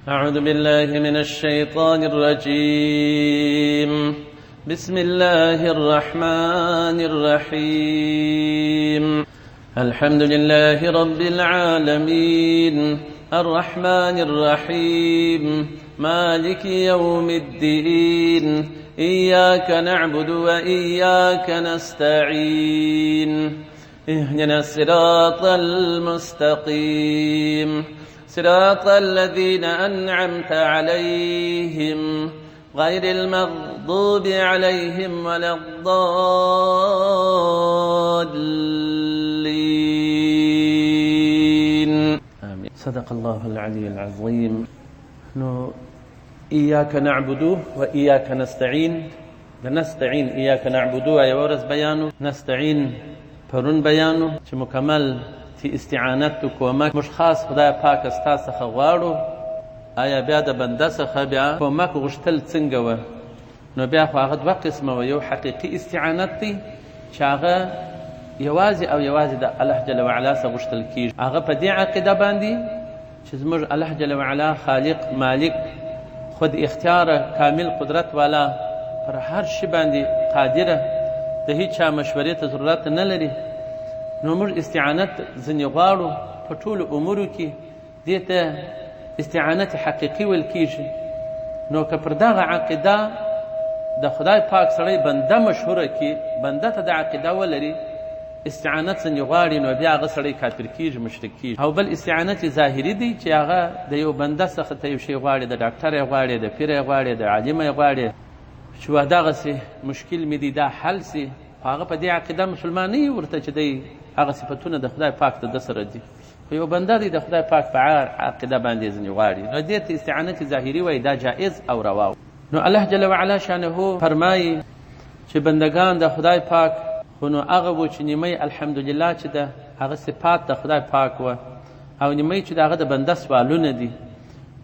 أعوذ بالله من الشيطان الرجيم. بسم الله الرحمن الرحيم. الحمد لله رب العالمين الرحمن الرحيم مالك يوم الدين إياك نعبد وإياك نستعين اهدنا الصراط المستقيم صراط الذين أنعمت عليهم غير المغضوب عليهم ولا الضالين آمين. صدق الله العلي العظيم. إياك نعبد وإياك نستعين. نستعين إياك نعبد ويورث بيانه، نستعين پرون بیانو چې مکمل تی استعانت تو کومک مش خاص خدای پاک استا څخه غواړو، آیا بیا د بنده څخه بیا کومک غوښتل څنګه و؟ نو بیا خو هغه دوه قسمه و، یو حقیقي استعانت دی چې هغه یوازې او یوازې د الله جل وعلا څخه غوښتل کیږي. هغه په دې عقیده باندې چې زموږ الله جل وعلا خالق مالک خود اختیار کامل قدرت والا پر هر شي باندې قادره، د هیڅ چا مشورې ته ضرورت نه لري. نو موږ استعانت ځینې غواړو په ټولو امورو کې، دې ته استعانت حقیقي ویل کېږي. نو که پر دغه عقیده د خدای پاک سړی بنده مشهوره کړي، بنده ته د عقیده ولري استعانت ځینې غواړي، نو بیا هغه سړی کافر کېږي، مشرک کېږي. او بل استعانت ظاهري دی چې هغه د یو بنده څخه ته یو شی غواړي، د ډاکټر یې غواړي، د پیر یې غواړي، د عالم یې غواړي چې دغسې مشکل مې دی دا حل سي. هغه په دې عقیده مسلمان نه وي ورته چې دی هغه صفتونه د خدای پاک ته د سره دي، خو یو بنده دی د خدای پاک په عقیده باندې ځینې غواړي، نو دې ته استعانت ظاهري وایي، دا جائز او روا. نو الله جل وعلا شانه فرمایي چې بندگان د خدای پاک خو نو هغه و چې نیمه الحمدلله چې د هغه صفات د خدای پاک و، او نیمه چې د هغه د بنده سوالونه دي.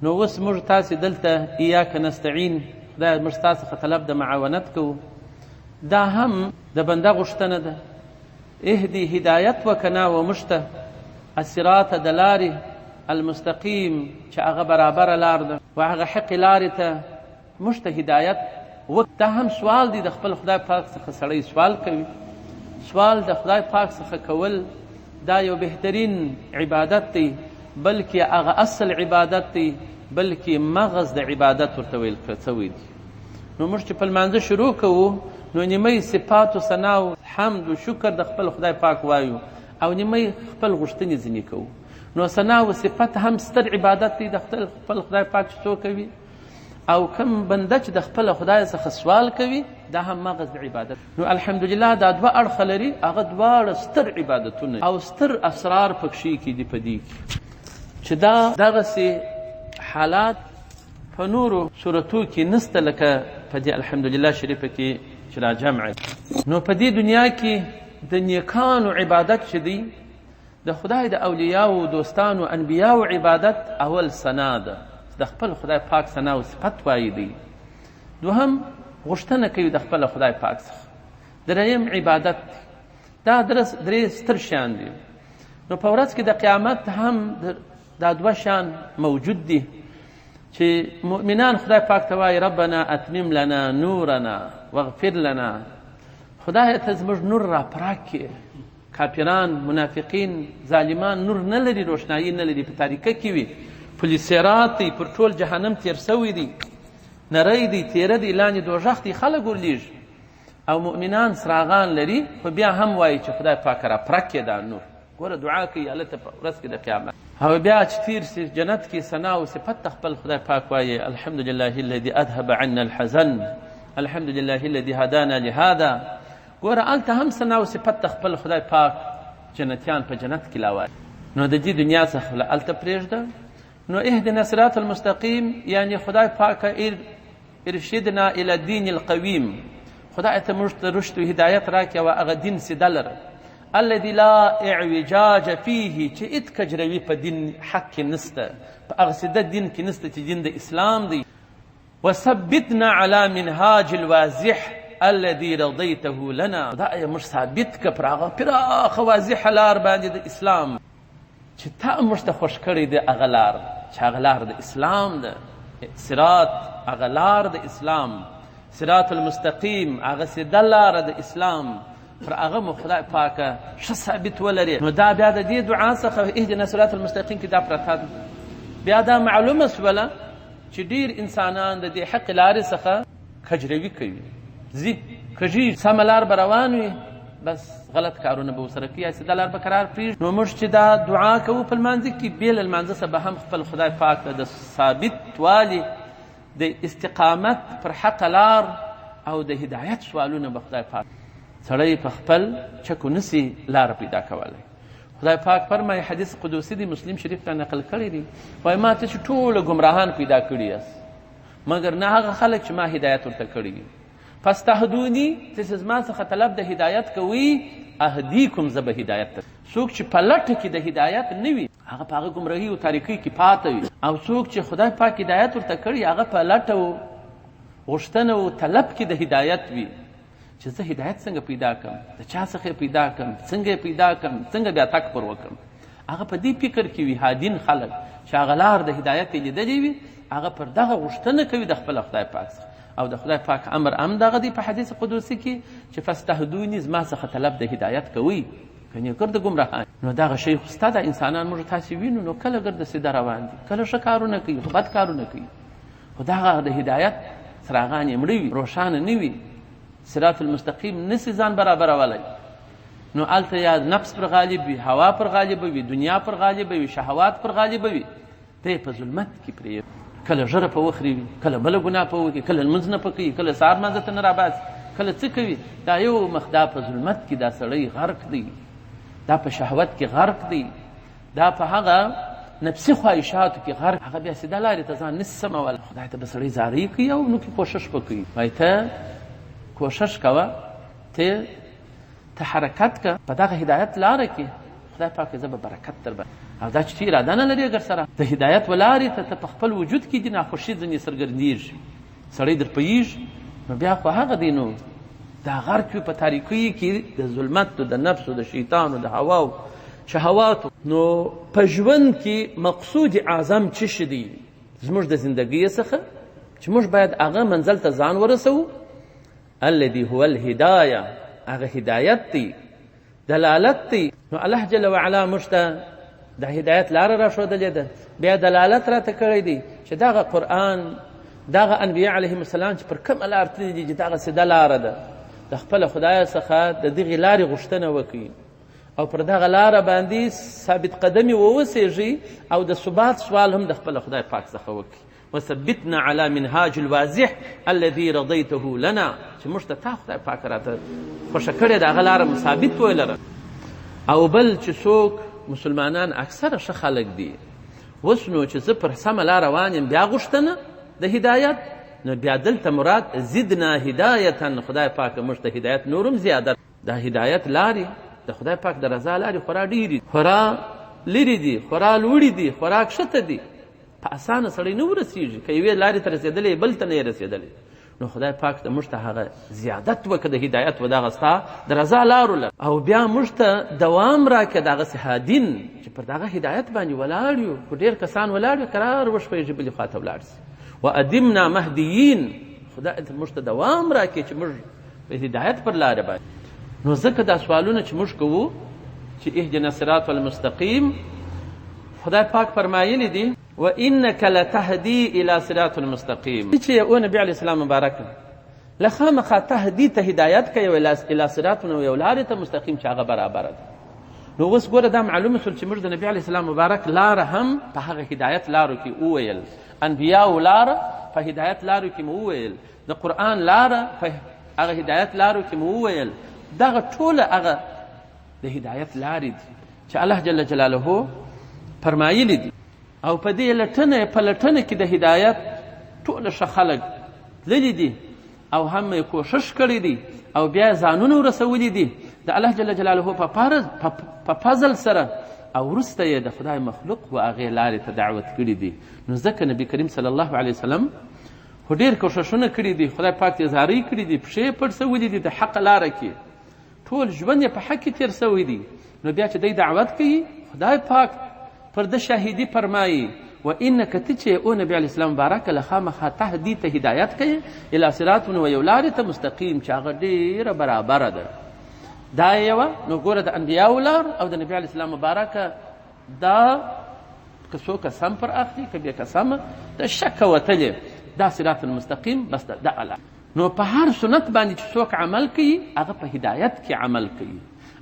نو اوس موږ تاسې دلته ایاک نستعین، دا موږ ستاسو څخه طلب د معاونت کوو، دا هم د بنده غوښتنه ده. اهدي هدایت وکنا و مشته الصراط د لارې المستقیم چې هغه برابره لار ده، و هغه حق لارې ته مشته هدایت وک. دا هم سوال دی، د خپل خدای پاک څخه سړی سوال کوي. سوال د خدای پاک څخه کول دا یو بهترین عبادت دی، بلکې هغه اصل عبادت دی، بلکې مغز د عبادت ورته ویل شوی دی. نو موږ چې په لمانځه شروع کوو، نو نیمه صفات و ثنا و حمد و شکر د خپل خدای پاک وایو، او نیمه خپل غوښتنې ځینې کوو. نو ثنا و صفت هم ستر عبادت دی د خپل خدای پاک چې څوک کوي، او کم بنده چې د خپل خدای څخه سوال کوي، دا هم مغز د عبادت. نو الحمدلله دا دوه اړخه لري، هغه دواړه ستر عبادتونه او ستر اسرار پکښې کې دي په دې کې، چې دا دغسې حالات په نورو صورتو کې نسته لکه په دې الحمدلله شریفه کې چې را جمع. نو په دې دنیا کې د نیکانو عبادت چې دی، د خدای د اولیاو دوستانو انبیاو عبادت اول ثنا ده، د خپل خدای پاک ثنا او صفت وایي دی. دوهم غوښتنه کوي د خپل خدای پاک څخه. دریم عبادت دی. دا درې ستر شیان دي. نو په ورځ کې د قیامت هم دا دوه شیان موجود دي چې مؤمنان خدای پاک ته وایي ربنا اتمم لنا نورنا واغفر لنا، خدای ته زموږ نور را پراک کړي. کافران، منافقین، ظالمان نور نه لري، روښنایي نه لري، په تاریکه کې وي، پل صراط دی، پر ټول جهنم تیر سوی دی، نری دی، تیره دی، لاندې دوزخ دی، خلک ورلیږي. او مؤمنان څراغان لري، خو بیا هم وایي چې خدای پاک را پرک کړي دا نور. ګوره دعا کوي الله ته په ورځ کې د قیامت. او بیا چې تیر سي جنت کې ثنا او صفت خپل خدای پاک وایي الحمدلله الذي اذهب عنا الحزن الحمدلله الذي هدانا لهذا. ګوره هلته هم ثنا او صفت خپل خدای پاک جنتیان په جنت کې لا وایي. نو د دې دنیا څخه هلته پرېږده. نو اهدنا صراط المستقیم یعنی خدای پاک ارشدنا الى الدین القویم، خدای ته موږ ته رشد و هدایت راکړه او هغه دین سیده لره، الذي لا اعوجاج فيه، چې هیڅ کجروي په دین حق کې نسته، په هغه سیده دین کې نسته چې دین د اسلام دی. وثبتنا على منهاج الواضح الذي رضيته لنا، دا موږ ثابت کړه پر هغه پراخه واضحه لار باندې د اسلام چې تا موږ ته خوښ کړی دی، هغه لار چې هغه لار د اسلام ده، صراط هغه لار د اسلام، صراط المستقیم هغه سیده لاره د اسلام، پر هغه مو خدای پاکه ښه ثابت ولري. نو دا بیا د دې دعا څخه اهدنا صراط المستقیم کې دا پرته ده. بیا دا معلومه شوله چې ډېر انسانان د دې حق لارې څخه کجروي کوي، ځي کږي، سمه لار به روان وي بس غلط کارونه به ورسره کوي، سیده لار به قرار پرېږدي. نو موږ چې دا دعا کوو په لمانځه کې، بې له لمانځه څخه به هم خپل خدای پاک ته د ثابت والي، د استقامت پر حق لار او د هدایت سوالونه به خدای پاک سړی په خپل چکو نسي لاره پیدا کولی. خدای پاک فرمایي، حدیث قدوسی دی، مسلم شریف ته نقل کړی دی، وایي ما ته چې ټوله ګمراهان پیدا کړي یاست مګر نه هغه خلک چې ما هدایت ورته کړي دي. فاستهدوني، تاسې زما څخه طلب د هدایت کوئ، اهدیکم زه به هدایت ته. څوک چې په لټه کې د هدایت نه وي هغه په هغه ګمراهي او تاریکۍ کې پاته وي، او څوک چې خدای پاک هدایت ورته کړي هغه په لټه او غوښتنه او طلب کې د هدایت وي، چې زه هدایت څنګه پیدا کړم، د چا څخه پیدا کړم، څنګه پیدا کړم، څنګه بیا تک پر وکړم. هغه په دې فکر کې وي هادین خلک چې هغه لار د هدایت یې لیدلې وي، هغه پر دغه غوښتنه کوي د خپل خدای پاک څخه. او د خدای پاک امر دغه دی په حدیث قدوسی کې چې فاستهدوني، زما څخه طلب د هدایت کوي، کنې ګرد ګمراهان. نو دغه شی خو ستا د انسانان موږ تاسې وینو، نو کله ګرد سیده روان دي، کله ښه کارونه کوي، خو بد کارونه کوي. خو دغه د هدایت څراغان یې مړه وي، روښانه نه وي، صراط المستقیم نسي ځان برابرولی. نو هلته یا نفس پر غالب وي، هوا پر غالب وي، دنیا پر غالب وي، شهوات پر غالب وي، ته په ظلمت کې پرې کله ژره په وخري وي، کله بله ګناه په وکړي، کله لمونځ نه پکوي، کله سهار لمانځه ته نه راباسي، کله څه کوي. دا یو مخ دا په ظلمت کې دا سړی غرق دی، دا په شهوت کې غرق دی، دا په هغه نفسي خواهشاتو کې غرق. هغه بیا سیده لارې ته ځان نسي سمولی. خدای ته به سړی زارۍ کوي او نو کې کوشش به کوي، وایي ته کوشش کوه، ته حرکت که په دغه هدایت لاره کې، خدای پاک زه به برکت در به. او دا چې ته اراده نه لرې اگر سره د هدایت ولارې ته په خپل وجود کې دي ناخوښي ځینې څرګندېږي، سړی در پوهېږي، نو بیا خو هغه دی، نو دا غرق وي په تاریکۍ کې د ظلمت، د نفس، د شیطان، د هوا او شهواتو. نو په ژوند کې مقصود اعظم څه شی دی زموږ د زندګۍ څخه چې موږ باید هغه منزل ته ځان ورسوو؟ الذي هو الهدايه، هغه هدایت دی، دلالت دی. نو الله جل وعلا موږ ته د هدایت لاره راښودلې ده، بیا دلالت راته کړی دی چې دغه قرآن، دغه انبیا علیهم السلام چې پر کومه لار تللي دي، چې دغه سیده لاره ده، د خپل خدای څخه د دغې لارې غوښتنه وکړي او پر دغه لاره باندې ثابت قدمي واوسېږي، او د ثبات سوال هم د خپل خدای پاک څخه وکړي. وثبتنا على منهاج الواضح الذي رضيته لنا، چې موږ ته تا خدای پاک راته خوښه کړې د هغه لاره ثابت ولره. او بل چې څوک مسلمانان اکثره ښه خلک دي، اوس نو چې زه پر سمه لار روان یم بیا غوښتنه د هدایت، نو بیا دلته مراد زدنا هدایتا، خدای پاک موږ ته هدایت نورم زیاده. د هدایت لارې د خدای پاک د رضا لارې خورا ډېرې، خورا لرې دي، خورا لوړې دي، خورا کښته دي، په اسانه سړی نه ورسېږي. که یوې لارې ته رسېدلی بل ته نه یې رسېدلی. نو خدای پاک ته موږ ته هغه زیادت وکړه د هدایت و دغه ستا د رضا لارو له، او بیا موږ ته دوام راکړه دغسې هادین چې پر دغه هدایت باندې ولاړ یو. خو ډېر کسان ولاړ وي، قرار وشپېږي بلې خوا ته ولاړ سي. وادمنا مهدیین، خدای ته موږ ته دوام راکړي چې موږ په هدایت پر لاره باندې. نو ځکه دا سوالونه چې موږ کوو چې اهدنا الصراط المستقیم، خدای پاک فرمایلی دی وانک لتهدی الی صراط المستقیم، چې او نبی علیه السلام مبارک له خامخا تهدی ته هدایت کوي الی صراط، یو لارې ته مستقیم چې هغه برابره ده. نو اوس ګوره دا معلومه شول چې موږ د نبی علیه السلام مبارک لاره هم په هغه هدایت لارو کې وویل، انبیاو لاره په هدایت لارو کې مو وویل، د قرآن لاره په هغه هدایت لارو کې مو وویل. دغه ټوله هغه د هدایت لارې دي چې الله جل جلاله فرمایلی دي. او په دې لټنه په لټنه کې د هدایت ټول ښه خلک تللي دي او هم یې کوشش کړی دی او بیا ځانونه ورسولي دي د الله جل جلاله په فضل سره، او وروسته یې د خدای مخلوق و هغې لارې ته دعوت کړي دي. نو ځکه نبي کریم صلی الله علیه وسلم خو ډېر کوششونه کړي دي، خدای پاک یې زارۍ کړي دي، پښې یې پټ سولي دي د حق لاره کې، ټول ژوند یې په حق کې تېر سوی دی. نو بیا چې دی دعوت کوي، خدای پاک پر د شاهدي فرمایي و انک ته چې او نبی علیه السلام مبارک له خامخا تهدي ته هدایت کوي الی صراط و یو لارې ته مستقیم چې هغه ډېره برابره ده. دا یوه نو ګوره د انبیاو لار او د نبی علیه السلام مبارکه دا که څوک سم پر اخلي که بیا که سمه د شکه وتلې دا صراط المستقیم بس دا لار. نو په هر سنت باندې چې څوک عمل کوي هغه په هدایت کې عمل کوي،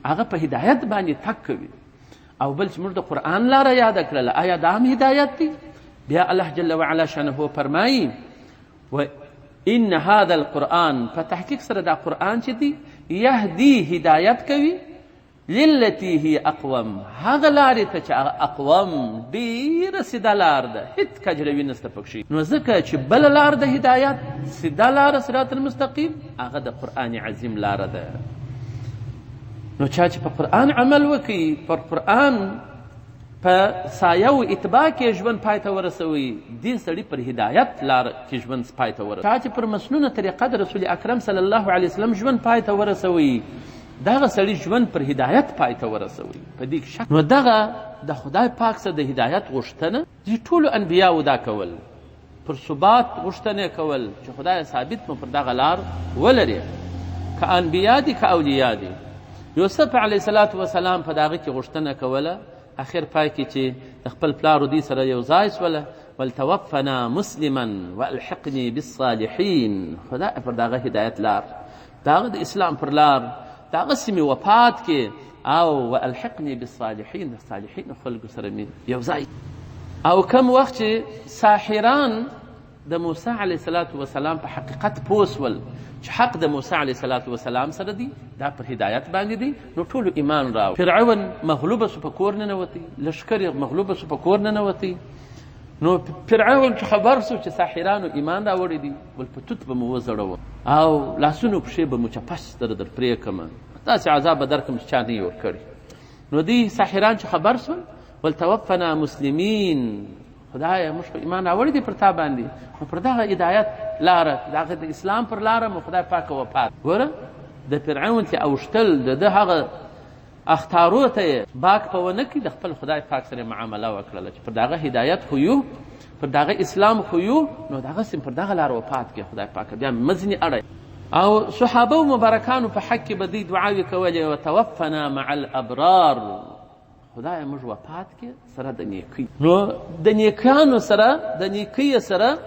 هغه په هدایت باندې تک کوي. او بل چې موږ د قرآن لاره یاده کړله آیا دا هم هدایت دی؟ بیا الله جل وعلا شانه فرمایي و ان هذا القرآن، په تحقیق سره دا قرآن چې دی یهدي هدایت کوي للتی هی اقوم، هغه لارې ته چې هغه اقوم ډېره سیده لار ده، هېڅ کجروي نسته پکښې. نو ځکه چې بله لار د هدایت سیده لاره صراط المستقیم هغه د قرآن عظیم لاره ده. نو چا چې په قرآن عمل وکړي، پر قرآن په سایه و اتباع کې ژوند پای ته ورسوي، دې سړي پر هدایت لار کې ژوند پای ته ورسوي. چا چې پر مسنونه طریقه د رسول اکرم صلی الله علیه وسلم ژوند پای ته ورسوي، دغه سړي ژوند پر هدایت پای ته ورسوي، په دې کې شک. نو دغه د خدای پاک سره د هدایت غوښتنه چې ټولو انبیاو دا کول، پر ثبات غوښتنه کول چې خدای ثابت مو پر دغه لار ولري، که انبیا دي که اولیا دي. یوسف علیه السلام په دغه کې غوښتنه کوله، اخر پای کې چې د خپل پلار و دې سره یو ځای سوله، ولتوفنا مسلما والحقني بالصالحین. خدای پر دغه هدایت لار، دغه د اسلام پر لار، دغه سمې وفات کې او والحقني بالصالحین، د صالحینو خلکو سره مې یو ځای. او کم وخت چې ساحران د موسی علیه السلام په حقیقت پوه سول چې حق د موسی علیه السلام سره دی، دا پر هدایت باندې دی، نو ټولو ایمان راوړ. فرعون مغلوبه سو په کور ننوتی، لښکر یې مغلوبه سو په کور ننوتی. نو فرعون چې خبر سو چې ساحرانو ایمان راوړی دی، ول په توت به مو وزړوم او لاسونو پښې به مو چپس در پرې کړم، داسې عذاب به درکړم چې چا نه یې ورکړي. نو دی ساحران چې خبر سول ولتوفنا مسلمین، خدایه موږ خو ایمان راوړی دی پر تا باندې، نو پر دغه هدایت لاره، دغه د اسلام پر لاره مو خدای پاکه وفات. ګوره د فرعون چې اوښتل د ده هغه اختارو ته یې باک په ونه کړي، د خپل خدای پاک سره معامله وکړله چې پر دغه هدایت خو یو، پر دغه اسلام خو یو، نو دغسې پر دغه لاره وفات کړي خدای پاک، بیا مځنې اړی. او صحابه و مبارکانو په حق کې به دوی دعاوې کولې وتوفنا مع الابرار، خدای موږ وفات کې سره د نیکۍ. نو د نیکانو سره، د نیکۍ سره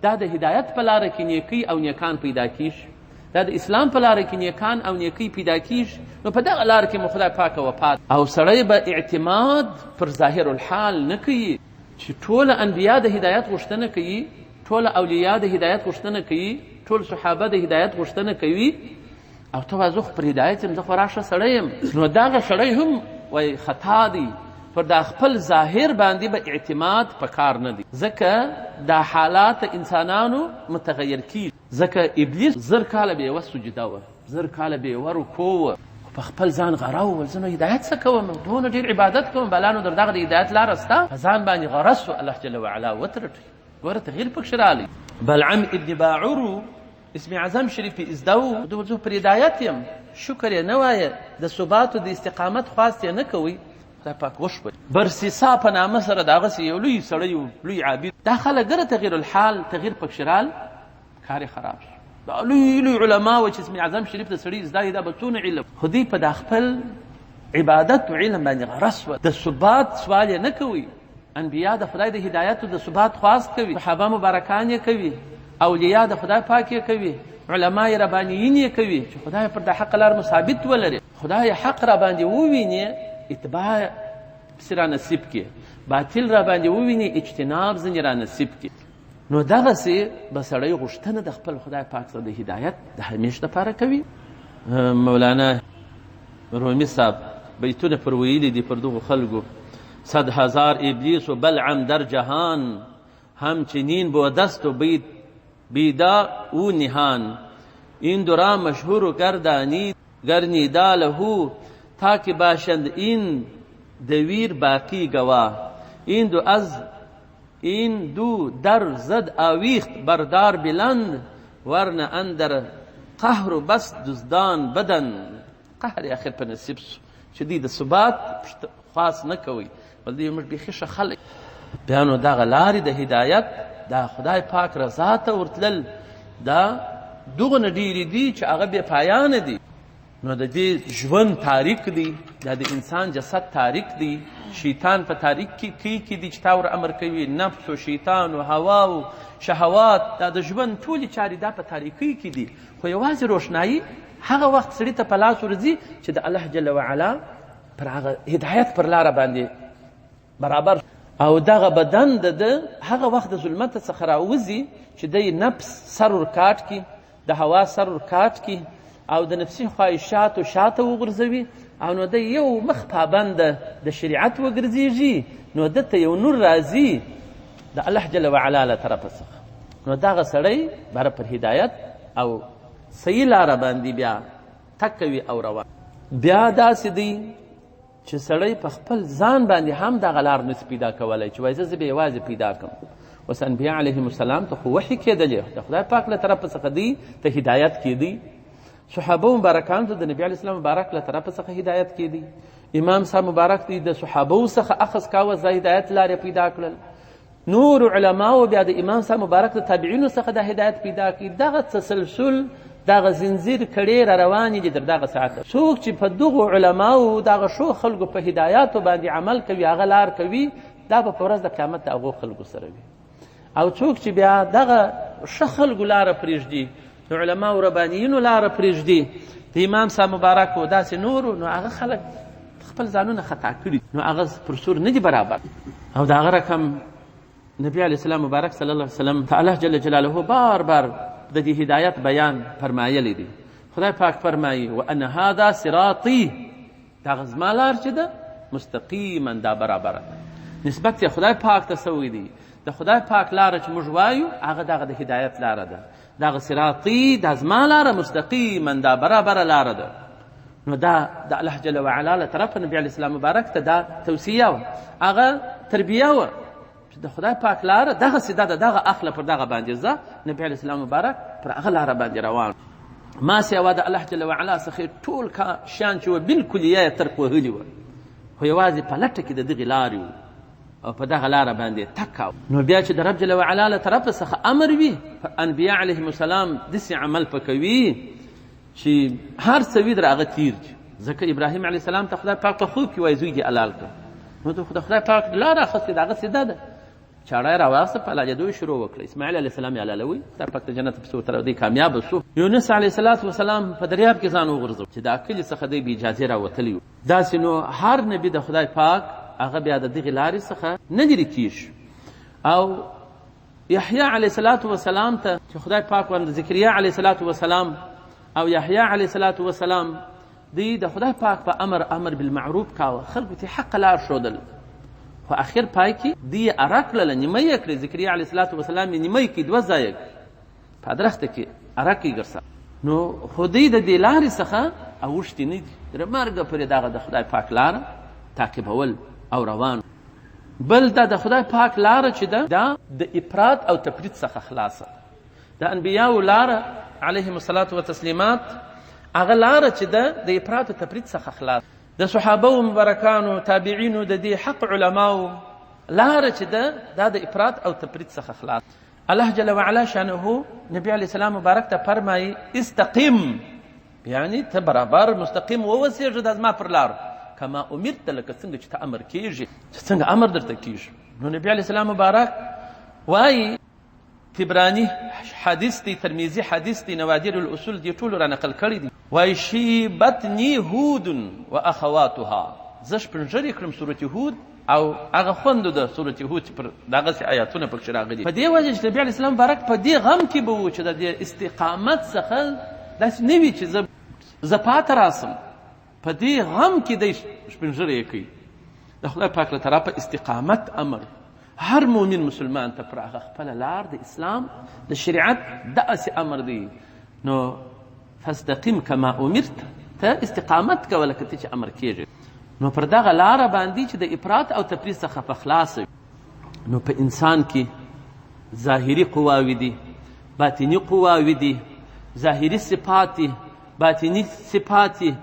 دا د هدایت په لاره کې نیکۍ او نیکان پیدا کیږي، دا د اسلام په لاره کې نیکان او نیکۍ پیدا کیږي. نو په دغه لاره کې مو خدای پاکه وفات. او سړی به اعتماد پر ظاهر الحال نه کوي چې ټوله انبیا د هدایت غوښتنه کوي، ټوله اولیا د هدایت غوښتنه کوي، ټول صحابه د هدایت غوښتنه کوي، او ته وایې زه خو پر هدایت یم، زه خو راشه سړی یم. نو دغه سړی هم وایي خطا دی، پر دا خپل ظاهر باندې به اعتماد په کار نه دی، ځکه دا حالات انسانانو متغیر کیږي. ځکه ابلیس زر کاله به یوه سجده وه، زر کاله به یوه رکوع وه، په خپل ځان غره وول زه نو هدایت څه کوم، دونه ډېر عبادت کوم، بلا نو در دغه د هدایت لاره سته، په ځان باندې غره سو، الله جل وعلا وترټوي. ګوره تغییر پکښې رالی. بلعم ابن باعورو اسم اعظم شریف یې زده و، ده زه پر هدایت یم، شکر یې نه وایه، د ثبات و د استقامت خواست یې نه کوئ، خدای پاک وشپړي. برسیسا په نامه سره د هغسې یو لوی سړی و، لوی عابد. دا خلک ګره تغییر الحال، تغییر پکښې رال، کار یې خراب شو. دا لوی لوی علما و چې اسم اعظم شریف د سړي زده دا به څونه علم، خو دوی په دا خپل عبادت و علم باندې غرس وه. د ثبات سوال یې نه کوي. انبیا د خدای د هدایت و د ثبات خواست کوي، صحابه مبارکان یې کوي، اولیاء د خدای پاک یې کوي، علما یې ربانیین یې کوي چې خدای پر د حق لار مو ثابت ولري، خدای حق را باندې وویني اتباع پسې را نصیب کړي، باطل را باندې وویني اجتناب ځینې را نصیب کړي. نو دغسې به سړی غوښتنه د خپل خدای پاک سره د هدایت د همیش دپاره کوي. مولانا رومي صاحب بیتونه پر ویلي دي پر دغو خلکو: 100,000 ابلیس و بلعم در جهان، همچنین با دست و بیدا او نهان، این دو را مشهور و گرنیدا لهو، تا که باشند این دویر باقی گواه، این دو در زد آویخت بردار بلند، ورنه اندر قهر و بس دزدان بدن. قهر آخر په نصیب سو چې دوی د ثبات خاص نه کوي، بل دوی موږ بیخي ښه خلک بیا نو دغه لارې د هدایت دا خدای پاک رضا ته ورتلل دا دغونه ډېرې دي چې هغه بې پایانه دي. نو د دې ژوند تاریک دی، دا د انسان جسد تاریک دی، شیطان په تاریک کې دي چې تا ور امر کوي، نفس و شیطان و هوا و شهوات، دا د ژوند ټولې چارې دا په تاریکۍ کې دي. خو یوازې روښنایي هغه وخت سړي ته په لاس ورځي چې د الله جل وعلا پر هغه هدایت پر لاره باندې برابر او دغه بدن د هغه وخت د ظلمت څخه راوځي چې دی نفس سر ورکاټ کړي، د هوا سر ورکاټ کړي او د نفسي خواهشاتو شاته وغورځوي او نو د یو مخ پابنده د شریعت وګرځېږي، نو دته یو نور راځي د الله جل وعلا له طرفه څخه. نو دغه سړی بره پر هدایت او صحیح لاره باندې بیا تک کوي او روان. بیا داسې دی چې سړی په خپل ځان باندې هم دغه لار نس پیدا کولی چې وایي زه به یوازې پیدا کړم. اوس انبیا علیهم السلام ته خو وحي کېدلې، د خدای پاک له طرفه څخه دی ته هدایت کېدی. صحابه مبارکان ته د نبي علیه السلام مبارک له طرفه څخه هدایت کېدی. امام صاحب مبارک دی د صحابو څخه اخذ کاوه زه هدایت لارې پیدا کړل. نور علماو بیا د امام صاحب مبارک د تابعینو څخه د هدایت پیدا کړي. دغه تسلسل دغه زنځیر کړې را روانې دي تر دغه ساعته. څوک چې په دغو علماو دغه ښو خلکو په هدایاتو باندې عمل کوي، هغه لار کوي، دا به په ورځ د قیامت د هغو خلکو سره وي. او څوک چې بیا دغه ښه خلکو لاره پرېږدي، د علماو ربانیینو لاره پرېږدي، د امام صاحب مبارک و داسې نورو، نو هغه خلک خپل ځانونه خطا کړي، نو هغه پر سور نه دي برابر. او د هغه رقم نبی علیه السلام مبارک صلی الله علیه وسلم ته الله جل جلاله بار بار د دې هدایت بیان فرمایلی دی. خدای پاک فرمایي وان هذا صراطي، دغه زما لار چې ده مستقیما دا برابره ده. نسبت یې خدای پاک ته سوی دی. د خدای پاک لاره چې موږ وایو هغه دغه د هدایت لاره ده. دغه صراطي دا زما لاره مستقیما دا برابره لاره ده. نو دا د الله جل وعلا له طرفه نبي علیه السلام مبارک ته دا توصیه وه، هغه تربیه وه چې د خدای پاک لاره دغسې ده، دغه اخله پر دغه باندې ځه. نبي علیه السلام مبارک پر هغه لاره باندې روان. ما سوا د الله جل وعلا څخه ټول شیان چې وه بالکلیه یې ترک وهلي وه، خو یوازې په لټه کې د دغې لارې وو او په دغه لاره باندې تک. نو بیا چې د رب جل وعلا له طرفه څخه امر وي، انبیا علیهم السلام داسې عمل پکوي چې هر څه وي در هغه تیر شي. ځکه ابراهیم علیه السلام ته خدای پاک په خوب کې وایي زوی دې حلال کړه، نو د خدای پاک لاره اخیستې د هغه سیده ده. چاړه یې راواخیسته، په حلاجېدو یې شروع وکړه. اسماعیل علیه السلام یې حلالوي، خدای پاک د جنت پسې ورته دی کامیابه سو. یونس علیه السلام په دریاب کې ځان وغورځو چې د کلي څخه دی بې اجازې راوتلی و. داسې نو هر نبي د خدای پاک هغه بیا د دغې لارې څخه نه لرې کېږي. او یحیی علیه السلام ته چې خدای پاک ورته زکریا علیه السلام او یحیی علیه السلام دی د خدای پاک په امر بالمعروف کاوه، خلکو ته حق لار ښودل. خو اخر پای کې دی یې اره کړله، نیمه یې کړې. زکریا علیه السلام یې نیمه یې کړي، 2 ځایه په درخته کې اره کړي ګرځه. نو خو دی د دې لارې څخه اوښتي نه دي، تر مرګه پورې دغه د خدای پاک لاره تعقیبول او روان. بل دا د خدای پاک لاره چې ده دا د افراط او تفریط څخه خلاصه. د انبیاو لاره علیهم الصلاة والتسلیمات هغه لاره چې ده د افراط او تفریط څخه خلاصه. د صحابه مبارکانو تابعینو د دې حق علماو لاره چې ده دا د افراط او تفریط څخه خلاصه. الله جل وعلا شانه نبی علیه السلام مبارک ته فرمایي استقم، یعنی ته برابر مستقیم ووسېږه د زما پر لار، کما امرت، لکه څنګه چې ته امر کېږي، چې څنګه امر درته کېږي. نو نبی علیه السلام مبارک وایي تبرانی حدیث دی، ترمیزی حدیث دی، نوادر الاصول دی ټولو را نقل کړي دي. وایي شیبتنی هود و اخواتها، زه شپنځرې کړم سورت هود او هغه خوندو د سورت هود چې پر دغسې آیاتونه پکښې راغلي. په دې وجه چې نبي علیه السلام مبارک په دې غم کې به و چې د دې استقامت څخه داسې نه وي چې زه پاته راسم. په دې غم کې دی شپنځرې کوي. د خدای پاک له طرفه استقامت امر هر مؤمن مسلمان ته پر هغه خپله لار د اسلام د شریعت داسې امر دی. نو فاستقم کما امرت، ته استقامت کوه لکه ته چې امر کېږي. نو پر دغه لاره باندې چې د افراط او تفریط څخه په خلاصه. نو په انسان کې ظاهري قواوې دي، باطني قواوې دي، ظاهري صفات دي، باطني صفات دي،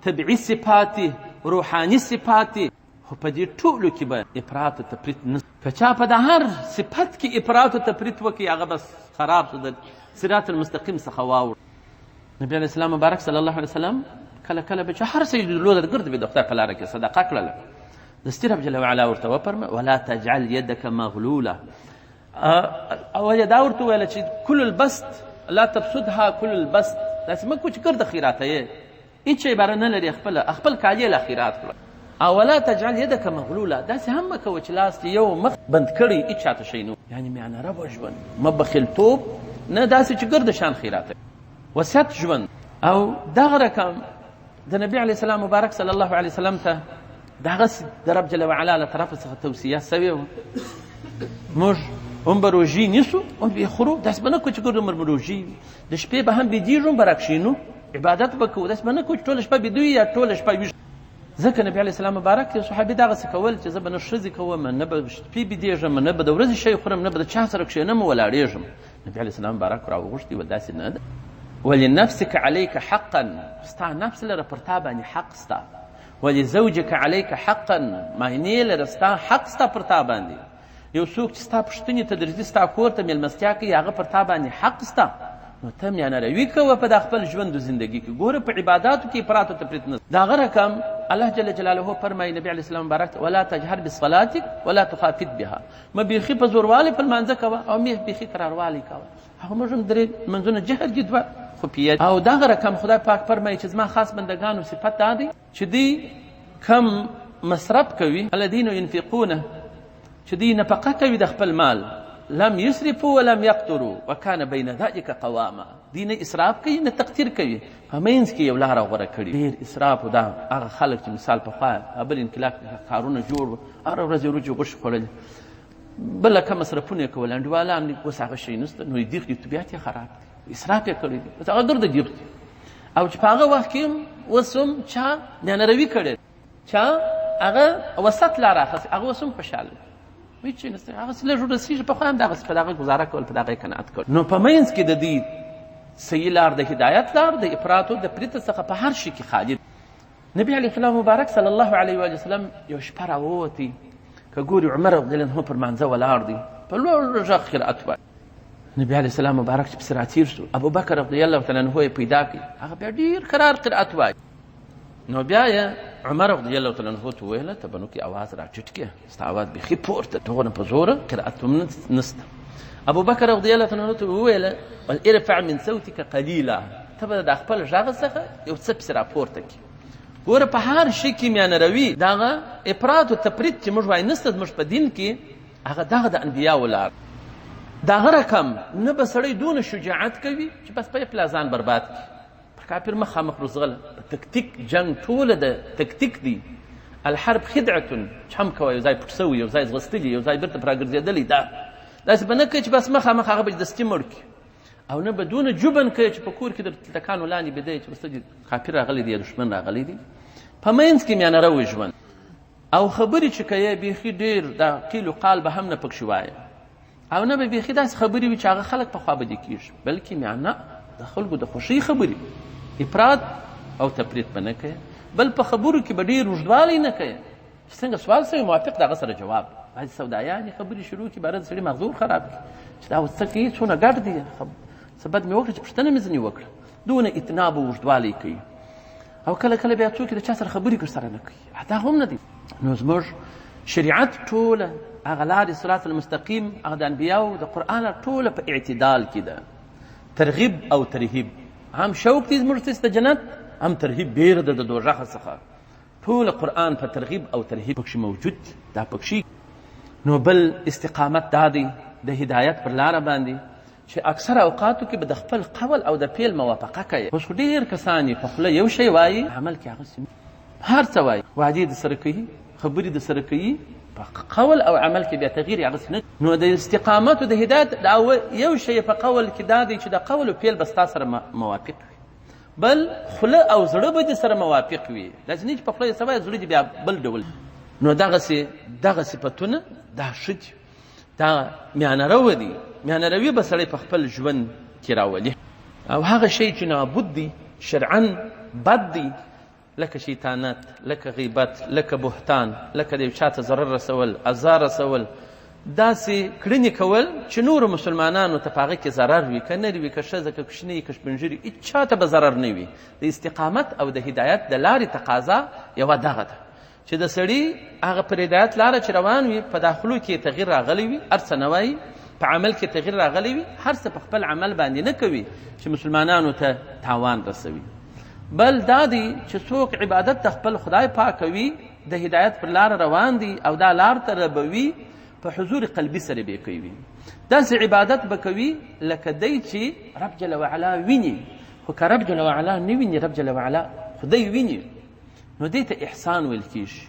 طبعي صفات دي، روحاني صفات دي. خو په دې ټولو کې به افراط او تفریط نه که چا په د هر صفت کې افراط او تفریط وکړي هغه بس خراب شو، د صراط المستقیم څخه واوړ. نبی علیه السلام مبارک صلی الله علیه وسلم کله کله به چې هر څه لیدلو درګرد به د خدای په لاره کې صدقه کړله. دستي رب جل وعلا ورته وفرمه ولا تجعل يدك مغلوله، او دا ورته ویله چې کل البسط لا تبسطها کل البسط، داسې مه کوه چې ګرده خیراته یې هېڅ عباره نه لري، خپل کالي له خیرات کړه. او ولا تجعل يدك مغلوله، داسې هم مه کوه چې لاس دې یو مخ بند کړی هېڅ چاته شی نه، یعنې معنا ربه ژوند، مه بخیلتوب نه داسې چې ګرده شان خیراته، وسعت ژوند. او دغه رقم د نبي علیه السلام مبارک صلی الله علیه وسلم ته دغسې د رب جل وعلا له طرفه څخه توصیه سوې وه. موږ هم به روژې نیسو، هم به یې خورو، داسې به نه کوو چې ګرد عمر به روژې وي، د شپې به هم بېدېږو، هم به راکښېنو، عبادت به کوو، داسې به نه کوو چې ټوله شپه بېده وي یا ټوله شپه ویښ. ځکه نبي علیه السلام مبارک یو صحابي دغسې کول چې زه به نه ښځې کوم، نه به شپې بېدېږم، نه به د ورځې شی خورم، نه به د چا سره کښېنم ولاړېږم. نبي علیه السلام مبارک راوغوښتي ویل داسې نه ده. ولنفسك عليك حقا، ستا نفس لره پر تا باندې حق ستا. ولزوجك عليك حقا، معنې لره ستا حق ستا پر تا باندې. یو څوک چې ستا پوښتنې ته درځي، ستا کور ته مېلمستیا کوي، هغه پر تا باندې حق ستا. نو ته میانه روي کوه په د خپل ژوند و زندګي کې، ګوره په عباداتو کې افراط او تفریط نه. د هغه رقم الله جل جلاله فرمایي نبي علیه السلام مبارک ولا تجهر بصلاتک ولا تخافت بها، مه بیخي په زوروالي په لمانځه کوه او مه بیخي قراروالی کوه. هغه موږ هم درې منځونه جهر دي دوه خفیت. او دغه رقم خدای پاک فرمایي چې زما خاص بندګانو صفت دا دی چې دوی کم مصرف کوي، الذین ينفقونه، چې دوی نفقه کوي د خپل مال، لم يسرفوا ولم يقتروا وكان بين ذلك قواما، دوی نه اسراف کوي نه تقتیر کوي، په منځ کې یو لاره غوره کړي. ډېر اسراف و دا هغه خلک چې مثال پخوا بل انقلاب کارونه جوړ وو، هره ورځ وریجې غوښې خوړلې، بله کم مصرفونه یې کول، انډیوالان اوس هغه شی نشته، نو دیغ دي طبیعت یې خراب دی، اسراف یې کړی دی، اوس هغه ګرده دیغ دی. او چې په هغه وخت کې هم اوس هم چا میانروي کړې، چا هغه وسط لاره اخیستې، هغه اوس هم خوشحاله دی، هېڅ شی نشته، هغسې لږ ورسېږي، پخوا هم دغسې په دغه ګزاره کول، په دغه یې قناعت کول. نو په منځ کې د دې صحیح لار د هدایت لار د افراط او د تفریط څخه په هر شي کې خالي. نبي علیه السلام مبارک صلی الله علیه وسلم یو شپه راووتې، که ګوري عمر رضی الله عنه پر مانځه ولاړ دی، په لوړ غږ قرأت وایي. نبي علیه السلام مبارک چې پسې راتېر شو، ابوبکر رضی الله تعالی عنه یې پیدا کړي، هغه بیا ډېر قرار قرأت وایي. نو بیا یې عمر رضی الله تعالی عنه ته وویله ته به نو کې اواز راټیټ کړه، ستا اواز بیخي پورته، دغونه په زوره قرأت هم نسته. ابوبکر رضی الله تعالی عنه ته وویله ارفع من صوتک قلیلا، ته به د خپل غږ څخه یو څه پسې راپورته کړي. ګوره په هر شي کې میانه روي، دغه افراط او تفریط چې موږ وایو نسته زموږ په دین کې، هغه دغه د انبیاو لار. دغه رقم نه به سړی دونه شجاعت کوي چې بس په یې ځان برباد کړي، پر کافر مخامخ روزغله، تکتیک جنګ ټوله د تکتیک دی. الحرب خدعة، چې هم کوه یو ځای پټ سوي، یو ځای ځغستلي، یو ځای بیرته پر راګرځېدلی، داسې به نه کوي چې بس مخامخ هغه به دستي مړ کړي، او نه به دونه جبن کوي چې په کور کې د تلتکانو لاندې بېده چې بس ته کافر راغلی دی یا دښمن راغلی دی. په منځ کې میانه روی ژوند. او خبرې چې کوې بیخي ډېر د قیل و قال به هم نه پکښې وایه، او نه به بیخي داسې خبرې وي چې هغه خلک په خوا بدې کېږي، بلکې میانه د خلکو د خوښۍ خبرې، افراط او تفریط به نه کوې، بل په خبرو کې به ډېر اوږدوالی نه کوې، چې څنګه سوال سوی موافق د هغه سره جواب. بعضې سودایانې خبرې شروع کړي، باره د سړي مغزور خراب کړي چې دا اوس څه کوي، څونه ګډ دی، څه بد مې وکړه چې پوښتنه مې ځینې وکړه، دونه اطناب او اوږدوالی کوي. او کله کله بیا څوک د چا سره خبرې سره نه کوي، دا هم نه دي. نو زموږ شریعت ټوله هغه لارې صراط المستقیم، هغه د انبیاو د قرآن ټوله په اعتدال کې ده، ترغیب او ترهیب، هم شوق دی زموږ ته د جنت، هم ترهیب بیره ده د دوزخ څخه، ټوله قرآن په ترغیب او ترهیب پکښې موجود دا پکښې. نو بل استقامت دا دی د هدایت پر لاره باندې چې اکثر اوقاتو کې به د خپل قول او د فعل موافقه کوي. اوس خو ډېر کسان په خوله یو شی وایي، عمل کې هغسې هر څه وایي، وعدې د سره کوي، خبرې د سره کوي، په قول او عمل کې بیا تغییر هغسې نه. نو د استقامت او د هدایت یو شی په قول کې دا دی چې د قول او فعل به ستا سره موافق وي، بل خوله او زړه به دې سره موافق وي، داسې نه چې په خوله یې څه وایي زړه دې بیا بل ډول. نو دغه صفتونه دا ښه دي، دا میانه رو دي، میانه روي به سړی په خپل ژوند کې راولي. او هغه شی چې نابود دی، شرعا بد دی، لکه شیطانت، لکه غیبت، لکه بهتان، لکه د یو چا ته ضرر رسول، ازار رسول، داسې کړنې کول چې نورو مسلمانانو ته په هغه کې ضرر وي، که نر وي، که ښځه، که کوچنی، که شپنږیري، هېچا ته به ضرر نه وي. د استقامت او د هدایت د لارې تقاضا یوه دغه ده چې د سړي هغه پر هدایت لاره چې روان وي په داخلو کې تغییر راغلی وي، هر څه نه وایي، په عمل کې تغییر راغلی وي، هر څه په خپل عمل باندې نه کوي چې مسلمانانو ته تاوان رسوي. بل دا دی چې څوک عبادت د خپل خدای پاک کوي، د هدایت پر لاره روان دي او دا لار ته ربوي، په حضور قلبي سره به کوي. داسې عبادت به کوي لکه دی چې رب جل وعلا ویني، خو که رب جل وعلا نه ویني، رب جل وعلا خدای ویني، نو دې ته احسان ویل کېږي.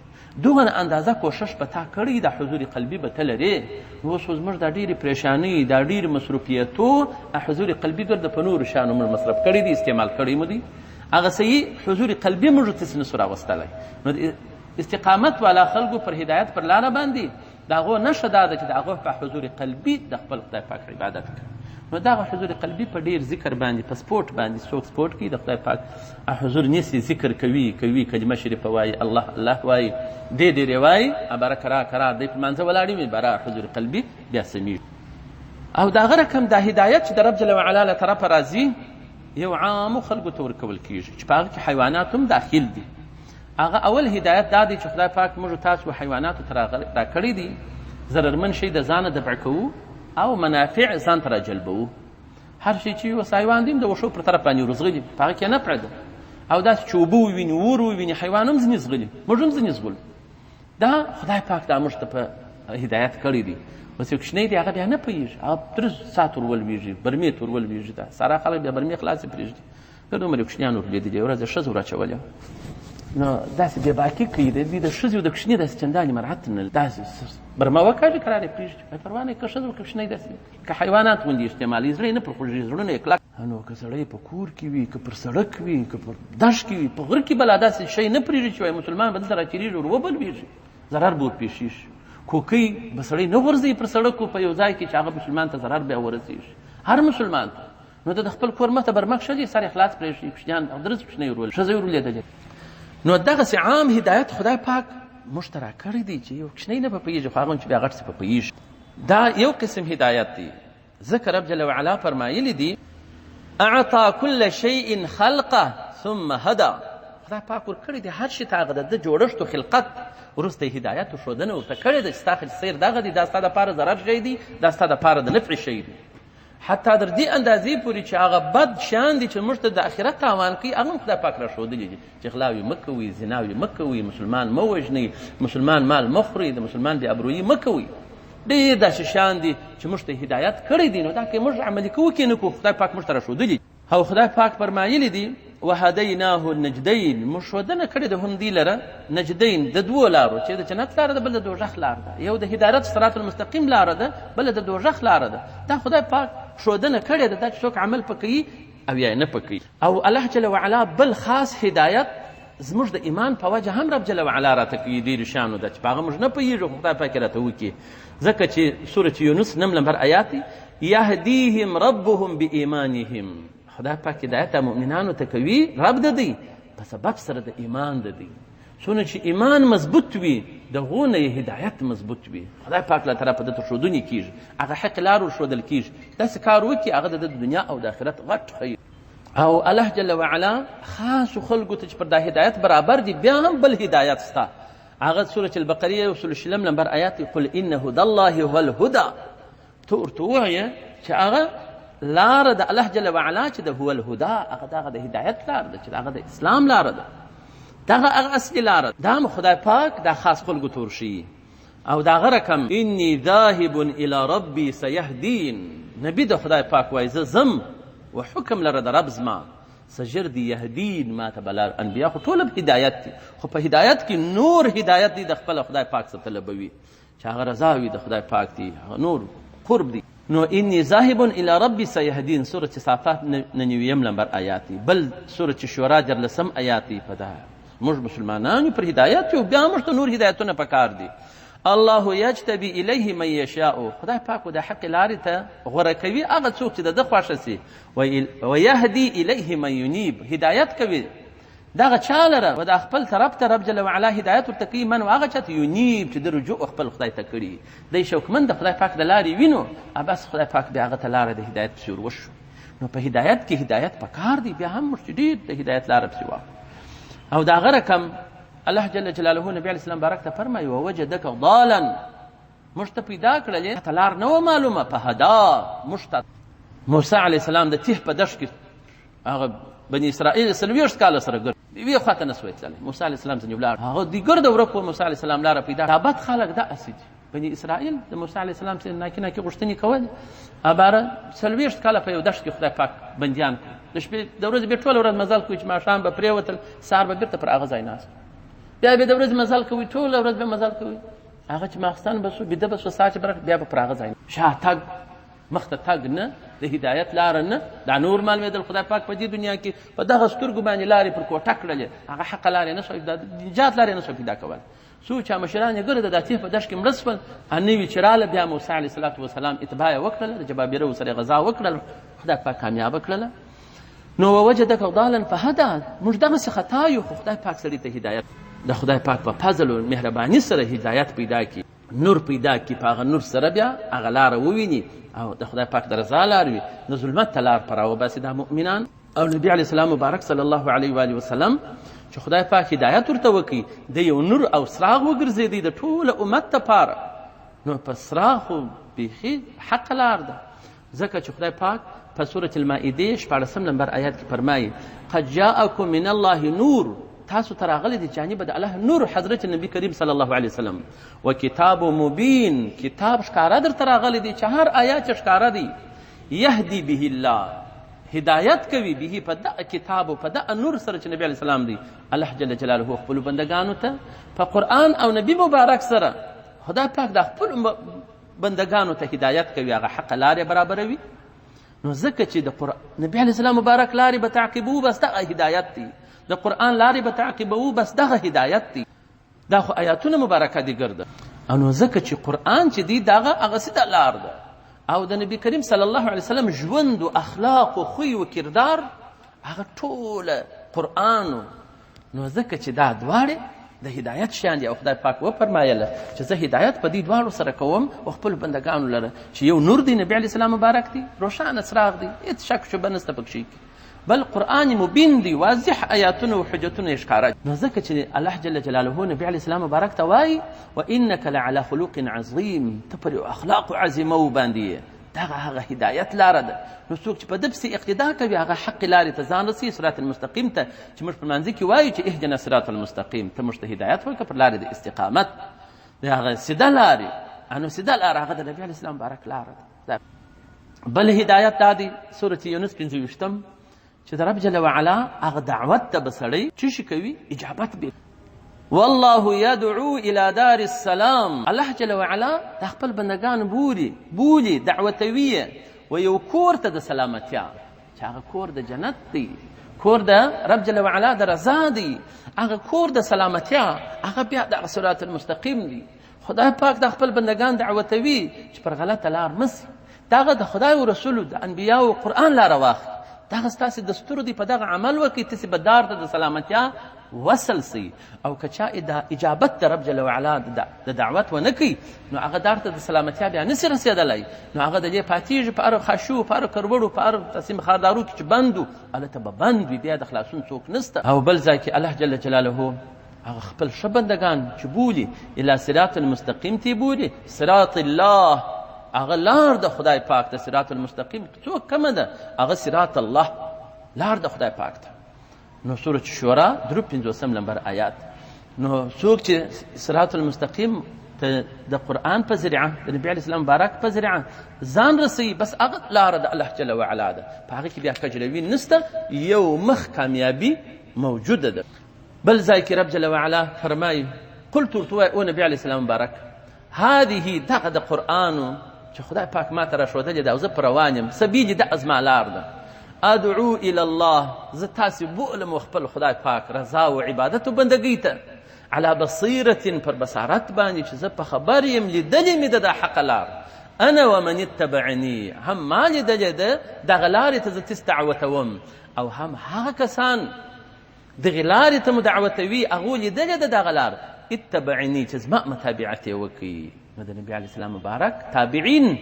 دغه اندازه کوشش به تا کړی، د حضور قلبي به ته لرې. نو اوس زموږ دا ډېرې پریشانۍ، دا ډېر مصروفیتو حضور قلبي درته په نورو شیانو موږ مصرف کړی دي، استعمال کړی مو دي، هغه صحیح حضور قلبي موږ تاسې نسو راوستلی. نو استقامت والا خلکو پر هدایت پر لاره باندې د هغو نښه دا ده چې د هغو په حضور قلبي د خپل خدای پاک عبادت کوي. نو دغه حضور قلبي په ډېر ذکر باندې، په سپورټ باندې، څوک سپورټ کوي د خدای پاک حضور نیسي، ذکر کوي، کلمه شریفه وایي، الله الله وایي، ډېرې وایي، بره کرا دی په مانځه ولاړ وي، بره حضور قلبي بیا سمیږي. او د هغه رقم دا هدایت چې د رب جل وعلا له طرفه راځي یو عامو خلکو ته ورکول کېږي چې په هغه کې حیوانات هم داخل دي. هغه اول هدایت دا دی چې خدای پاک موږ تاسو حیواناتو ته راکړي دي ضررمن شي د ځانه دفع کوو او منافع ځان ته راجلبوو. هر شی چې اوس حیوان دي د وښو پر طرف باندې ورځغلي، په هغه کې نفع ده. او داسې چې اوبه وویني، اور وویني، حیوان هم ځینې ځغلي، موږ هم ځینې ځغلو. دا خدای پاک دا موږ ته په هدایت کړی دي. اوس یو کوچنی دی هغه بیا نه پوهېږي، هغه 3 ساعت ورولوېږي، برمې ته ورولوېږي. دا ساره خلک بیا برمې خلاصې پرېږدي. ګرد عمر یو کوچنیان ورلیدلي، یوه ورځ یې ښځه ور اچولې، نو داسې بې باکي کوي، د ښځې او د کوچني داسې چندانې مراعت نه، داسې برمه وکاږي کرار یې پرېږدي، پروا نه یې، که ښځه او که کوچنی داسې که حیوانات غوندې استعمالوي، زړه یې نه پرخوږي، زړونه یې کلک. نو که سړی په کور کې وي، که پر سړک وي، که پر دښت کې وي، په غره کې بلا داسې شی نه پرېږدي چې وایي مسلمان به دلته راچېرېږي ور وبلوېږي، ضرر به ورپېښېږي. کوکۍ به سړی نه غورځوي پر سړکو په یو ځای کې چې هغه مسلمان ته ضرر بیا ورسېږي، هر مسلمان ته. نو د خپل کور مخ ته برمک ښځې سر یې خلاص پرېږدي، کوچنیان او 3 کوچنۍ ورولي، ښځه یې ورلیدلې. نو دغسې عام هدایت خدای پاک موږ ته راکړی دی چې یو کوچنی نه به پوهېږي، خو هغه چې بیا غټ څه به پوهېږي. دا یو قسم هدایت دی. ځکه رب جل وعلا فرمایلی دی اعطا کل شیء خلقه ثم هدا. خدای پاک ورکړی دی هر شي ته هغه د جوړښت و خلقت وروسته یې هدایت و ښودنه ورته کړې ده چې ستا سیر دغه دی، دا ستا دپاره ضرر شی دی، دا ستا دپاره د نفع شی دی. حتی در دې اندازې پورې چې هغه بد شیان دي چې موږ ته د آخرت تاوان کوي، هغه هم خدای پاک راښودلي دي چې غلاوې مه کوئ، زناوې مه کوئ، مسلمان مه وژنئ، مسلمان مال مه خورئ، د مسلمان بې ابرویي مه کوئ. ډېر داسې شیان دي چې موږ ته هدایت کړی دي. نو دا که موږ عملي کوو که نه کوو، خدای پاک موږ ته راښودلي. او خدای پاک فرمایلي دي وهدیناه النجدین، موږ ښودنه کړې ده همدې لره نجدین، د 2 لارو، چې د جنت لاره ده، بل د دوژخ لاره ده. یو د هدایت صراط المستقیم لاره ده، بل د دوژخ لاره ده. دا خدای پاک ښودنه کړې ده، دا چې څوک عمل په کوي او یا نه په کوي. او الله جل وعلا بل خاص هدایت زموږ د ایمان په وجه هم رب جل وعلا راته کوي ډېرو شیانو ده چې په هغه موږ نه پوهېږو، خدای پاک یې راته وکړي. ځکه چې سورة یونس 9 نمبر آیات دی یهدیهم ربهم بایمانهم. خدای پاک هدایت مؤمنانو ته کوي، رب د دی په سبب سره د ایمان د دی. څونه چې ایمان مضبوط وي دغو نه یې هدایت مضبوط وي. خدای پاک له طرفه درته ښودنې کېږي، هغه حق لار ورښودل کېږي، داسې کار وکړي هغه د دنیا او د آخرت غټ خیر. او الله جل وعلا خاصو خلکو ته چې پر دا هدایت برابر دي بیا هم بل هدایت سته. هغه سورة البقرې 120 نمبر آیات قل ان هدى الله هو الهدى. ته ورته ووایه چې هغه لاره د الله جل وعلا چې د هو الهدى، هغه دغه د هدایت لاره ده، چې هغه د اسلام لاره ده، دغه هغه اصلي لاره ده. دا خدای پاک دا خاص خلکو ته ورښیي. او دا هغه رقم انی ذاهب الی ربی سیهدین، نبي د خدای پاک وایي زه ځم و حکم لره د رب زما سجر دی یهدین، ما ته بلار انبیا خو ټوله هدایت دي، خو په هدایت کې نور هدایت دی د خپل خدای پاک څخه طلبوي چې هغه رضا وي د خدای پاک دی، نور قرب دی. نو انی ذاهب الی ربی سیهدین سورة صافات 99 نمبر آیات دی. بل سورة شورا 14 آیات دی. په دا موږ مسلمانان پر هدایت یو، بیا موږ ته نور هدایتونه پکار دي. الله یجتبی الیه من یشاء، خدای پاک د حق لارې ته غوره کوي هغه څوک چې د ده خوښه سي، ویهدي الیه من ینیب، هدایت کوي دغه چا لره و د خپل طرف ته رب جل وعلا هدایت ورته کوي من هغه چا ته یونیب چې د رجوع خپل خدای ته کړي دی شوقمند د خدای پاک د لارې وینو بس خدای پاک بیا هغه ته لاره د هدایت پسې ور وشو نو په هدایت کې هدایت پکار دی بیا هم موږ ډېر د هدایت لاره پسې واخلو او د هغه رقم الله جل جلاله نبي علیه السلام بارک ته فرمایي ووجدک ضالا موږ ته پیدا کړلې ته لار نه وه معلومه په هدا موږ ته موسی علیه السلام د تیه په دشت کې هغه بني اسرائیل 40 کاله سره ګرد یوې خواته نه سوی تللی موسی علیه السلام ځینې ولاړ هغه دوی ګرده ورک وه موسی علیه السلام لاره پیدا بد خلک داسې دي بني اسرائیل د موسی علیه السلام سره ناکي ناکي غوښتنې کولې اباره 40 کاله په یو دشت کې خدای پاک بندیان کړو د شپې د ورځې بیا ټوله ورځ مزل کوي چې ماښام به پرېوتل سهار به بېرته پر هغه ځای ناست بیا به د ورځې مزل کوي ټوله ورځ به مزل کوي هغه چې ماخستن به سو بیده به سو ساعت برخ بیا به پر هغه ځای شاتګ مخ ته تګ نه د هدایت لاره نه دا نور معلومېدل خدای پاک په دې دنیا کې په دغه سترګو باندې لارې پر کوټه کړلې هغه حقه لارې نه سوی د نجات لارې نه سوی پیدا کول څو چې مشران یې ګرده د تیه په دشت کې مړه شول نوي چې راله بیا موسی علیه الصلاة وسلام اتباع یې وکړله د جبابره ورسره غذا وکړله خدای پاک کامیابه کړله نو ووجدک ضالا فهدا موږ دغسې خطا یو خو خدای پاک سړي ته هدایت د خدای پاک په فضل او مهرباني سره هدایت پیدا کړي نور پیدا کړي په هغه نور سره بیا هغه لاره وویني او د خدای پاک د رضا لار وي د ظلمت ته لار په راوباسي دا مؤمنان او نبي علیه السلام مبارک صلی الله علیه و وسلم چې خدای پاک هدایت ورته وکړي د یو نور او څراغ وګرځېدی د ټوله امت دپاره نو په څراغ خو بیخي حق لار ده ځکه چې خدای پاک په سورة المائده 14 نمبر آیات کې فرمایي قد جاءکم من الله نور تاسو ته راغلی د جانب د الله نور حضرت نبی کریم صلی الله علیه وسلم و کتاب مبین کتاب ښکاره درته راغلی دی چې هر آیات ښکاره دی یهدي به الله هدایت کوي به په دغه کتاب او په دغه نور سره چې نبی علیه السلام دی الله جل جلاله خپلو بندګانو ته په قرآن او نبی مبارک سره خدای پاک د خپلو بندګانو ته هدایت کوي هغه حق لارې برابروي نو ځکه چې د نبی علیه السلام مبارک لارې به تعقیبو بس دغه هدایت دی د قرآن لارې به تعقیبو بس دغه هدایت دی دا خو آیاتونه مبارکه دي ګرده نو ځکه چې قرآن چې دی دغه هغه سیده لار ده او د نبی کریم صلی الله علیه وسلم ژوند و اخلاق و خوی و کردار هغه ټوله قرآن نو ځکه چې دا دواړې د هدایت شیان دي او خدای پاک وفرمایله چې زه هدایت په دې دواړو سره کوم او خپلو بندګانو لره چې یو نور دی نبي علیه السلام مبارک دی روښانه څراغ دی هېڅ شک شبه نسته پکښې بل قرآن مبین دی واضح آیاتونه او حجتونه یې ښکاره نو ځکه چې الله جل جلاله نبي علیه السلام مبارک ته وایي وانک لعلى خلق عظیم ته پر یو اخلاق عظیمه وباندې دغه هغه هدایت لاره ده نو څوک چې په ده پسې اقتدا کوي هغه حق لارې ته ځان رسوي صراط المستقیم ته چې موږ په لمانځه کې وایو چې اهدنا صراط المستقیم ته موږ ته هدایت وکړه پر لارې د استقامت د هغه سیده لارې نو سیده لاره هغه د نبي علیه السلام مبارک لاره ده بل هدایت دا دی سورة یونس 25 چې د رب جل وعلا هغه دعوت ته به سړی څه شي کوي اجابت به والله يدعو الى دار السلام الله جل وعلا د خپل بندگان بولي دعوتویه و یو کور ته د سلامتیا چې هغه کور د جنت دی کور د رب جل وعلا د رضا دی هغه کور د سلامتیا هغه بیا د صراط المستقیم دی خدای پاک د خپل بندگان دعوتوي چې پر غلطه لار مسی دغه د خدای او رسولو د انبیاء او قرآن لاره واخلي دغه ستاسې دستور دی په دغه عمل وکړي تاسې به دار ته د سلامتیا وصل سي او که چا اجابت د رب جل وعلا د دعوت ونه کوي نو هغه دار ته د سلامتیا بیا نسي رسېدلی نو هغه د دې پاتېږي په هر خاشو په هر کروړو په هر تسیم خاردارو کې چې بند و هلته به بند وي بیا د خلاصون څوک نسته او بل ځای کې الله جل جلاله هغه خپل ښه بندګان چې بولي الی صراط المستقیم تی بولي صراط الله هغه لار د خدای پاک د صراط المستقیم څوک کمه ده هغه صراط الله لار د خدای پاک ته نو سورة شورا 53 نمبر آیات نو څوک چې صراط المستقیم ته د قرآن په ذریعه د نبي علیه السلام مبارک په ذریعه ځان رسوي بس هغه لاره د الله جل وعلا ده په هغه کې بیا کجروي نسته یو مخ کامیابي موجوده ده بل ځای کې رب جل وعلا فرمایي قلت ورته وایي او نبي علیه السلام مبارک هذه دغه د قرآن چې خدای پاک ما ته راښودلې ده او زه په روان یم سبیلي دغه زما لار ده ادعو الى الله زه تاسې بولم و خپل خدای پاک رضا و عبادت و بندګۍ ته على بصیرة پر بصارت باندې چې زه په خبر یم لیدلې مې ده دا حق لار انا ومن اتبعنی هم ما لیدلې ده دغه لارې ته زه تستعوتوم او هم هغه کسان دغې لارې ته مو دعوتوي، هغو لیدلې ده دغه لار. اتبعنی چې زما متابعت یې وکړي. نو د نبي علیه السلام مبارک تابعین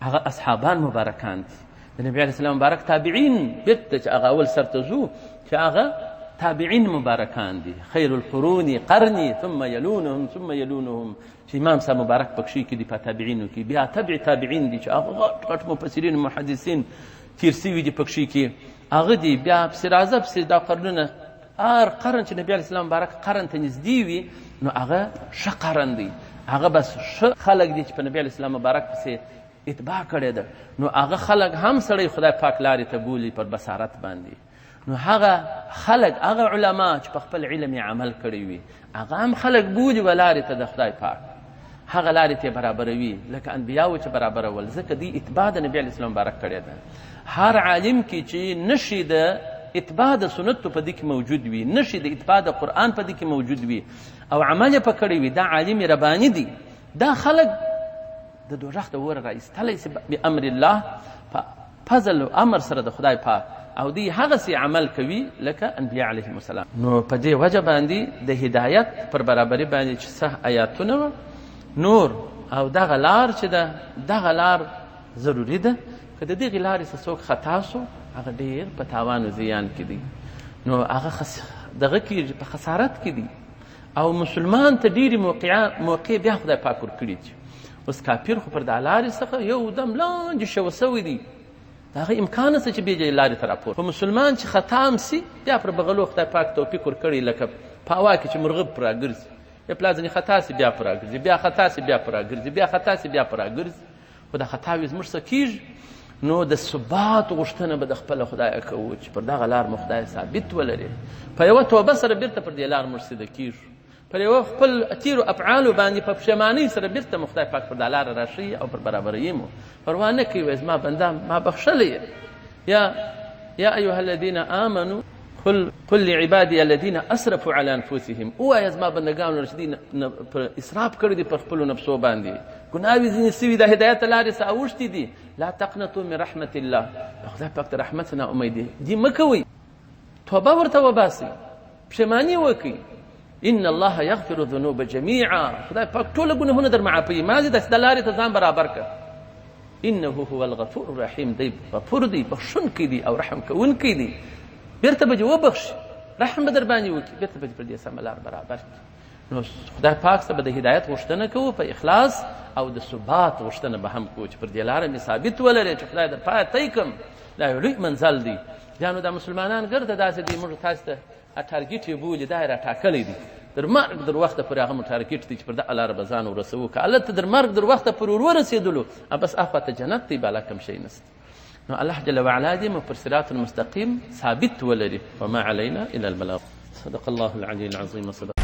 هغه اصحابان مبارکان دي. د نبي علیه السلام مبارک تابعین بیرته چې هغه اول سر ته ځو چې هغه تابعین مبارکان دي. خیر القرون قرنی ثم یلونهم ثم یلونهم چې امام صاحب مبارک پکښې کې دي په تابعینو کې. بیا تبع تابعین دي چې هغه غټ غټ مفسرین محدثین تیر سوي دي پکښې کې، هغه دي. بیا پسې راځه پسې دا قرنونه هر قرن چې نبي علیه السلام مبارک قرن ته نږدې وي نو هغه ښه قرن دی، هغه بس ښه خلک دي چې په نبي علیه السلام مبارک پسې اتباع کړې ده. نو هغه خلک هم سړی خدای پاک لارې ته بولي پر بصارت باندې. نو هغه خلک هغه علما چې په خپل علم یې عمل کړی وي هغه هم خلک بولي و لارې ته د خدای پاک، هغه لارې ته یې برابروي لکه انبیاو چې برابرول. ځکه دې اتباع د نبي علیه السلام مبارک کړې ده. هر عالم کې چې نشي د اتباع د سنتو په دې کې موجود وي، نشي د اتباع د قرآن په دې کې موجود وي او عمل یې په کړی وي، دا عالم رباني دی. دا خلک د دوزخ د اوره راایستلی سي بامر الله، په فضل او امر سره د خدای پاک، او دوی هغسې عمل کوي لکه انبیا علیهم السلام. نو په دې وجه باندې د هدایت پر برابري باندې چې څه آیاتونه نور او دغه لار چې ده دغه لار ضروري ده. که د دغې لارې څه څوک خطا سو هغه ډېر په تاوان و زیان کې دی، نو هغه دغه کې په خسارت کې دی. او مسلمان ته ډېرې موقع بیا خدای پاک ورکړي چې اوس کافر خو پر دا لارې څخه یو دم لاندې شوه سوی دی، د هغه امکان نشته چې بیا یې لارې ته راپورته. خو مسلمان چې خطا هم سي بیا پر بغلو خدای پاک توفیق ورکړي، لکه په هوا کې چې مرغه پر راګرځي، یا پلا ځینې خطا سي بیا پر راګرځي، بیا خطا سي بیا پر راګرځي، بیا خطا سي بیا پر راګرځي. خو د خطاوې زموږ څه کېږي؟ نو د ثبات غوښتنه به د خپله خدایه کوو چې پر دغه لار مو خدای ثابت ولري. په یوه توبه سره بیرته پر دې لار موږ سیده کېږو، پر یوه خپل تیرو افعالو باندې په پښیمانۍ سره بیرته مو خدای پاک پر دا لاره راښیي او پر برابروي مو. پروا نه کوي وایي زما بنده ما بخښلی یا ایها الذین آمنوا قل لعبادي الذين اسرفوا على انفسهم. وایه زما بندګانو چې دوی اسراف کړی دي پر خپلو نفسو باندې، ګناوې ځینې سوي د هدایت لارې څخه اوښتي دي. لا تقنطوا من رحمت الله، خدای پاک د رحمت نه امیدي دي مه کوئ، توبه ورته وباسئ، پښیماني وکړئ. ان الله یغفر الذنوب جمیعا، خدای پاک ټوله ګناهونه در معافوي. مازې داسې د لارې ته ځان برابر کړه. انه هو الغفور الرحیم، دی غفور دی، بخښونکی دی او رحم کوونکی دی. بیرته به دې وبخښي، رحم به در باندې وکړي، بیرته به دې پر دې سمه لار برابر کړي. نو خدای پاک څخه به د هدایت غوښتنه کوو په اخلاص، او د ثبات غوښتنه به هم کوو چې پر دې لاره مې ثابت ولرې چې خدای در پایه تی کړم. دا یو لوی منزل دی. بیا نو دا مسلمانان ګرده داسې دي، موږ تاسو ته ټارګېټ یې بولي، دا یې راټاکلی دی. در مرګ در وخته پورې هغه مو ټارګېټ دی چې پر دغه لاره به ځان ورسوو. که هلته در مرګ در وخته پورې ورسېدلو بس اخواته جنت دی، بالا کم شی نشته. نو الله جل وعلا دې مو پر صراط المستقیم ثابت ولري. وما علینا الا البلاغ. صدق الله العلی العظیم.